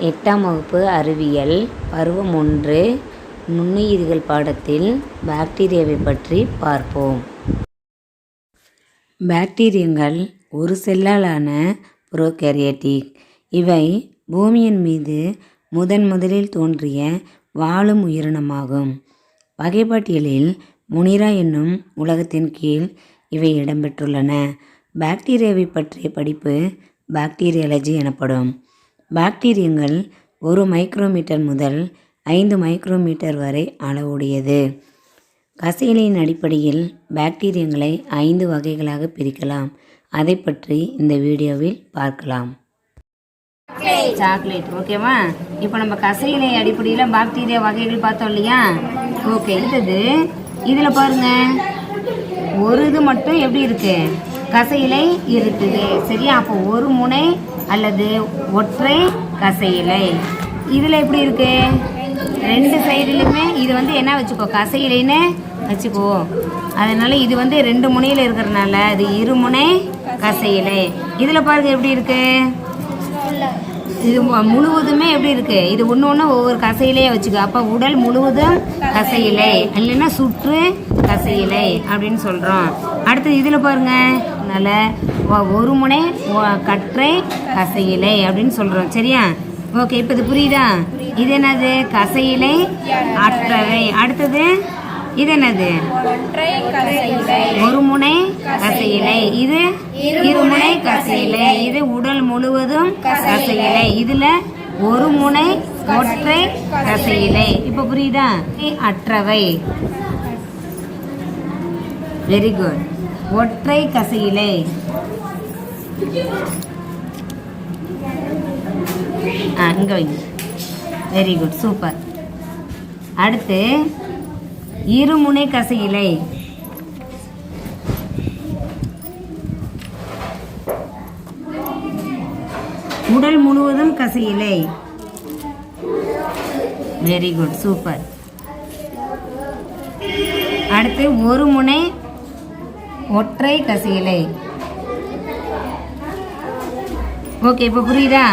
8ஆம் வகுப்பு அறிவியல் பருவம் 1 நுண்ணுயிரிகள் பாடத்தில் பாக்டீரியாவை பற்றி பார்ப்போம். பாக்டீரியங்கள் ஒரு செல்லாலான புரோகாரியோட்டிக். இவை பூமியின் மீது முதலில் தோன்றிய வாழும் உயிரினமாகும். வகைப்பாட்டியலில் முனிரா என்னும் உலகத்தின் கீழ் இவை இடம்பெற்றுள்ளன. பாக்டீரியாவை பற்றிய படிப்பு பாக்டீரியாலஜி எனப்படும். பாக்டீரியங்கள் 1 மைக்ரோமீட்டர் முதல் 5 மைக்ரோமீட்டர் வரை அளவுடையது. கசையிலையின் அடிப்படையில் பாக்டீரியங்களை 5 வகைகளாக பிரிக்கலாம். அதை பற்றி இந்த வீடியோவில் பார்க்கலாம். சாக்லேட் ஓகேவா. இப்போ நம்ம கசையிலை அடிப்படையில் பாக்டீரியா வகைகள் பார்த்தோம் இல்லையா. ஓகே, இதில் பாருங்க, ஒரு இது மட்டும் எப்படி இருக்கு, கசையிலை இருக்குது. சரியா. அப்போ ஒரு முனை அல்லது ஒற்றை கசையிலை. இதில் எப்படி இருக்கு, 2 சைடுலையுமே இது என்ன வச்சுக்கோ, கசையிலைன்னு வச்சுக்கோ. அதனால இது 2 முனையில் இருக்கிறதுனால இது இருமுனை கசையிலை. இதில் பாருங்க எப்படி இருக்கு, இது முழுவதுமே எப்படி இருக்கு, இது ஒன்று ஒவ்வொரு கசையிலையே வச்சுக்கோ. அப்போ உடல் முழுவதும் கசையிலை, இல்லைன்னா சுற்று கசையிலை அப்படின்னு சொல்கிறோம். அடுத்தது இதில் பாருங்க, ஒரு முனை கற்றை கசையிலை அப்படின்னு சொல்கிறோம். சரியா. ஓகே, இப்போ இது புரியுதா. இது என்னது, கசையிலை அற்றவை. அடுத்தது இது என்னது, ஒரு முனை கசையிலை. இது இருமுனை கசையிலை. இது உடல் முழுவதும் கசையிலை. இதுல ஒரு முனை ஒற்றை கசையிலை. இப்ப புரியுதா. அற்றவை. Very good. ஒற்றை கசையிலை. இங்க வைங்க. Very good, super. அடுத்து இருமுனை கசையிலை. உடல் முழுவதும் கசையிலை. Very good, super. அடுத்து ஒரு முனை ஒற்றை கசையிலை. ஓகே, இப்போ புரியுதா.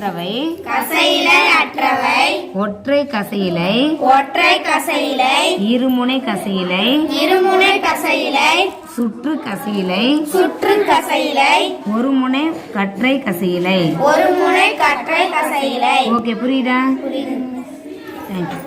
அற்றவை கசையிலை அற்றவை. ஒற்றை கசையிலை ஒற்றை கசையிலை. இருமுனை கசையிலை இருமுனை கசையிலை. சுற்று கசையிலை சுற்று கசையிலை. ஒரு முனை கற்றை கசையிலை. ஒரு முனை கற்றை கசையிலை. ஓகே, புரியுதா. தேங்க்யூ.